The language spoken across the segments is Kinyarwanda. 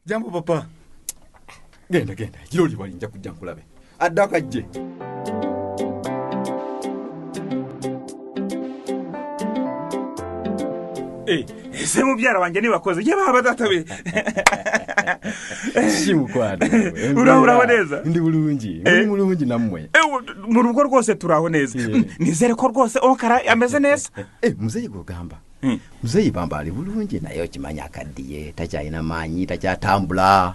Jambo papa. Genda. Kiroli wali nja kujja nkulabe. Addaka jje. Ese mubyara wanjye nibakoze je baba databe. Shimukwada. Uraho neza. Ndi bulungi. Muri mulungi namwe. Mu rugo rwose turaho neza. Nizere ko rwose onkara ameze neza. Muzeyi gogamba. Muzeyi bamba ali bulungi nayo kimanya akadiye takyayina manyi takyatambula.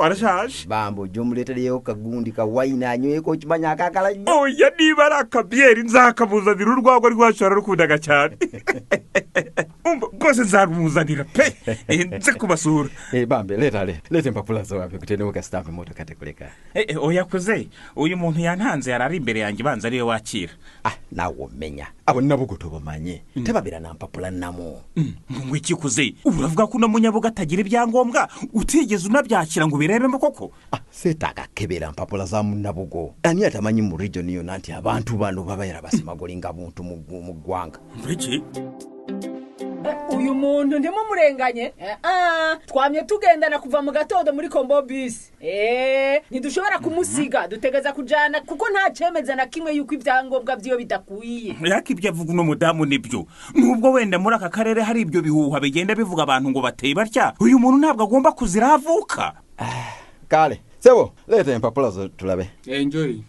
Arashaje. Bambo jomuletereyo kagundi ka wine anyweko kimanya akakala. Ya niba rakabieri nzakabuzanira urwagwa rwashara rukundaga cyane. Rwose nzarumuzanira pe. Nze kubasura. Bambe lete mpapula zawe kutenewe ka stamp moto katekuleka. Oya kuze uyu muntu yantanze yarari imbere yanjye banza ariwe wakira. Nawo menya. Abo nabugoto bamanye. Tebabira na mpapula namo. Ngwiki kuze uravuga ko namunyabuga atagira ibyangombwa utigeze unabyakira ngo birebemo koko. Setaka kebera mpapula za munabugo. Ani atamanyi mu region yo nanti abantu bano babayira basimagolinga buntu mu gwanga. Ngwiki uyu muntu ndimo murenganye twamye tugendana kuva mu gatondo muri Kombo bus ntidushobora kumusiga dutegeza kujana kuko nta cemeza na kimwe yuko ibyangombwa byo bidakwiye yaki ibyo avuga no mudamu nibyo nubwo wenda muri aka karere hari ibyo bihuha bigenda bivuga abantu ngo bateye batya uyu muntu ntabwo agomba kuziravuka kale sebo leta impapula zo tulabe enjoy